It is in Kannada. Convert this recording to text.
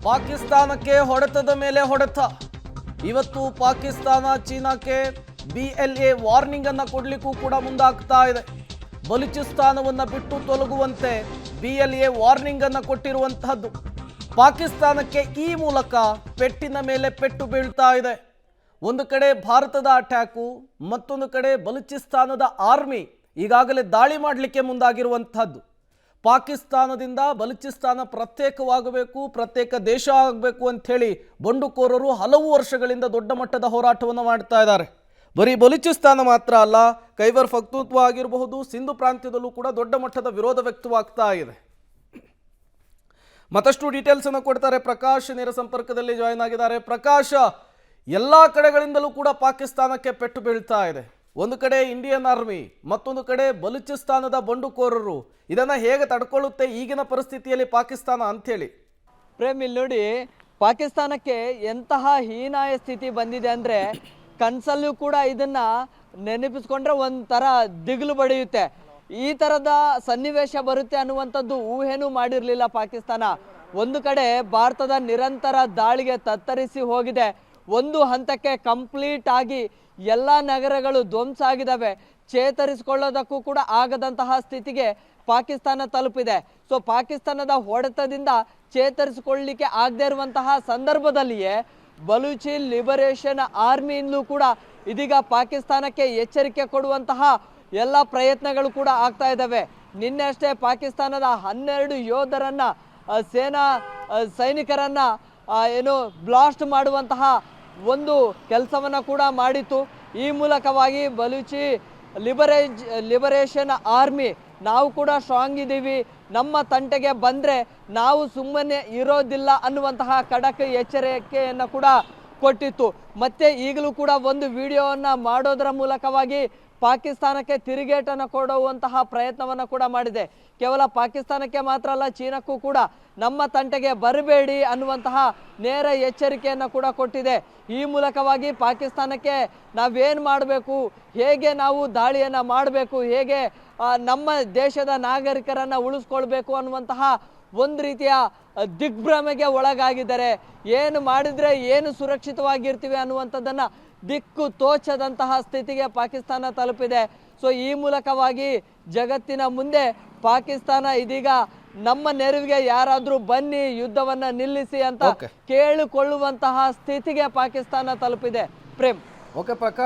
ಪಾಕಿಸ್ತಾನಕ್ಕೆ ಹೊಡೆತದ ಮೇಲೆ ಹೊಡೆತ. ಇವತ್ತು ಪಾಕಿಸ್ತಾನ ಚೀನಾಕ್ಕೆ BLA ವಾರ್ನಿಂಗ್ ಅನ್ನು ಕೊಡಲಿಕ್ಕೂ ಕೂಡ ಮುಂದಾಗ್ತಾ ಇದೆ. ಬಲೂಚಿಸ್ತಾನವನ್ನು ಬಿಟ್ಟು ತೊಲಗುವಂತೆ BLA ವಾರ್ನಿಂಗ್ ಅನ್ನು ಕೊಟ್ಟಿರುವಂತಹದ್ದು. ಪಾಕಿಸ್ತಾನಕ್ಕೆ ಈ ಮೂಲಕ ಪೆಟ್ಟಿನ ಮೇಲೆ ಪೆಟ್ಟು ಬೀಳ್ತಾ ಇದೆ. ಒಂದು ಕಡೆ ಭಾರತದ ಅಟ್ಯಾಕು, ಮತ್ತೊಂದು ಕಡೆ ಬಲೂಚಿಸ್ತಾನದ ಆರ್ಮಿ ಈಗಾಗಲೇ ದಾಳಿ ಮಾಡಲಿಕ್ಕೆ ಮುಂದಾಗಿರುವಂತಹದ್ದು. ಪಾಕಿಸ್ತಾನದಿಂದ ಬಲೂಚಿಸ್ತಾನ ಪ್ರತ್ಯೇಕವಾಗಬೇಕು, ಪ್ರತ್ಯೇಕ ದೇಶ ಆಗಬೇಕು ಅಂಥೇಳಿ ಬಂಡುಕೋರರು ಹಲವು ವರ್ಷಗಳಿಂದ ದೊಡ್ಡ ಮಟ್ಟದ ಹೋರಾಟವನ್ನು ಮಾಡ್ತಾ ಇದ್ದಾರೆ. ಬರೀ ಬಲೂಚಿಸ್ತಾನ ಮಾತ್ರ ಅಲ್ಲ, ಖೈಬರ್ ಪಖ್ತೂನ್ಖ್ವಾ ಆಗಿರಬಹುದು, ಸಿಂಧು ಪ್ರಾಂತ್ಯದಲ್ಲೂ ಕೂಡ ದೊಡ್ಡ ಮಟ್ಟದ ವಿರೋಧ ವ್ಯಕ್ತವಾಗ್ತಾ ಇದೆ. ಮತ್ತಷ್ಟು ಡೀಟೇಲ್ಸ್ ಅನ್ನು ಕೊಡ್ತಾರೆ ಪ್ರಕಾಶ್, ನೇರ ಸಂಪರ್ಕದಲ್ಲಿ ಜಾಯಿನ್ ಆಗಿದ್ದಾರೆ. ಪ್ರಕಾಶ್, ಎಲ್ಲ ಕಡೆಗಳಿಂದಲೂ ಕೂಡ ಪಾಕಿಸ್ತಾನಕ್ಕೆ ಪೆಟ್ಟು ಬೀಳ್ತಾ ಇದೆ. ಒಂದು ಕಡೆ ಇಂಡಿಯನ್ ಆರ್ಮಿ, ಮತ್ತೊಂದು ಕಡೆ ಬಲೂಚಿಸ್ತಾನದ ಬಂಡುಕೋರರು. ಇದನ್ನು ಹೇಗೆ ತಡ್ಕೊಳ್ಳುತ್ತೆ ಈಗಿನ ಪರಿಸ್ಥಿತಿಯಲ್ಲಿ ಪಾಕಿಸ್ತಾನ ಅಂಥೇಳಿ? ಪ್ರೇಮ್, ಇಲ್ಲಿ ನೋಡಿ, ಪಾಕಿಸ್ತಾನಕ್ಕೆ ಎಂತಹ ಹೀನಾಯ ಸ್ಥಿತಿ ಬಂದಿದೆ ಅಂದರೆ ಕನಸಲ್ಲೂ ಕೂಡ ಇದನ್ನ ನೆನಪಿಸ್ಕೊಂಡ್ರೆ ಒಂಥರ ದಿಗಿಲು ಬಡಿಯುತ್ತೆ. ಈ ಥರದ ಸನ್ನಿವೇಶ ಬರುತ್ತೆ ಅನ್ನುವಂಥದ್ದು ಊಹೆನೂ ಮಾಡಿರಲಿಲ್ಲ ಪಾಕಿಸ್ತಾನ. ಒಂದು ಕಡೆ ಭಾರತದ ನಿರಂತರ ದಾಳಿಗೆ ತತ್ತರಿಸಿ ಹೋಗಿದೆ. ಒಂದು ಹಂತಕ್ಕೆ ಕಂಪ್ಲೀಟ್ ಆಗಿ ಎಲ್ಲ ನಗರಗಳು ಧ್ವಂಸ ಆಗಿದ್ದಾವೆ. ಚೇತರಿಸಿಕೊಳ್ಳೋದಕ್ಕೂ ಕೂಡ ಆಗದಂತಹ ಸ್ಥಿತಿಗೆ ಪಾಕಿಸ್ತಾನ ತಲುಪಿದೆ. ಸೊ ಪಾಕಿಸ್ತಾನದ ಹೊಡೆತದಿಂದ ಚೇತರಿಸಿಕೊಳ್ಳಲಿಕ್ಕೆ ಆಗದೇ ಇರುವಂತಹ ಸಂದರ್ಭದಲ್ಲಿಯೇ ಬಲೂಚಿ ಲಿಬರೇಷನ್ ಆರ್ಮಿಯಿಂದಲೂ ಕೂಡ ಇದೀಗ ಪಾಕಿಸ್ತಾನಕ್ಕೆ ಎಚ್ಚರಿಕೆ ಕೊಡುವಂತಹ ಎಲ್ಲ ಪ್ರಯತ್ನಗಳು ಕೂಡ ಆಗ್ತಾ ಇದ್ದಾವೆ. ನಿನ್ನೆ ಅಷ್ಟೇ ಪಾಕಿಸ್ತಾನದ 12 ಯೋಧರನ್ನ, ಸೇನಾ ಸೈನಿಕರನ್ನ ಏನು ಬ್ಲಾಸ್ಟ್ ಮಾಡುವಂತಹ ಒಂದು ಕೆಲಸವನ್ನು ಕೂಡ ಮಾಡಿತ್ತು. ಈ ಮೂಲಕವಾಗಿ ಬಲೂಚಿ ಲಿಬರೇಷನ್ ಆರ್ಮಿ ನಾವು ಕೂಡ ಸ್ಟ್ರಾಂಗ್ ಇದ್ದೀವಿ, ನಮ್ಮ ತಂಟೆಗೆ ಬಂದರೆ ನಾವು ಸುಮ್ಮನೆ ಇರೋದಿಲ್ಲ ಅನ್ನುವಂತಹ ಖಡಕ್ ಎಚ್ಚರಿಕೆಯನ್ನು ಕೂಡ ಕೊಟ್ಟಿತ್ತು. ಮತ್ತೆ ಈಗಲೂ ಕೂಡ ಒಂದು ವಿಡಿಯೋವನ್ನು ಮಾಡೋದರ ಮೂಲಕವಾಗಿ ಪಾಕಿಸ್ತಾನಕ್ಕೆ ತಿರುಗೇಟನ್ನು ಕೊಡುವಂತಹ ಪ್ರಯತ್ನವನ್ನು ಕೂಡ ಮಾಡಿದೆ. ಕೇವಲ ಪಾಕಿಸ್ತಾನಕ್ಕೆ ಮಾತ್ರ ಅಲ್ಲ, ಚೀನಾಕ್ಕೂ ಕೂಡ ನಮ್ಮ ತಂಟೆಗೆ ಬರಬೇಡಿ ಅನ್ನುವಂತಹ ನೇರ ಎಚ್ಚರಿಕೆಯನ್ನು ಕೂಡ ಕೊಟ್ಟಿದೆ. ಈ ಮೂಲಕವಾಗಿ ಪಾಕಿಸ್ತಾನಕ್ಕೆ ನಾವೇನು ಮಾಡಬೇಕು, ಹೇಗೆ ನಾವು ದಾಳಿಯನ್ನು ಮಾಡಬೇಕು, ಹೇಗೆ ನಮ್ಮ ದೇಶದ ನಾಗರಿಕರನ್ನು ಉಳಿಸ್ಕೊಳ್ಬೇಕು ಅನ್ನುವಂತಹ ಒಂದು ರೀತಿಯ ದಿಗ್ಭ್ರಮೆಗೆ ಒಳಗಾಗಿದ್ದಾರೆ. ಏನು ಮಾಡಿದರೆ ಏನು ಸುರಕ್ಷಿತವಾಗಿರ್ತೀವಿ ಅನ್ನುವಂಥದ್ದನ್ನು ದಿಕ್ಕು ತೋಚದಂತಹ ಸ್ಥಿತಿಗೆ ಪಾಕಿಸ್ತಾನ ತಲುಪಿದೆ. ಸೊ ಈ ಮೂಲಕವಾಗಿ ಜಗತ್ತಿನ ಮುಂದೆ ಪಾಕಿಸ್ತಾನ ಇದೀಗ ನಮ್ಮ ನೆರವಿಗೆ ಯಾರಾದರೂ ಬನ್ನಿ, ಯುದ್ಧವನ್ನು ನಿಲ್ಲಿಸಿ ಅಂತ ಕೇಳಿಕೊಳ್ಳುವಂತಹ ಸ್ಥಿತಿಗೆ ಪಾಕಿಸ್ತಾನ ತಲುಪಿದೆ. ಪ್ರೇಮ್. ಓಕೆ ಪ್ರಕಾಶ್.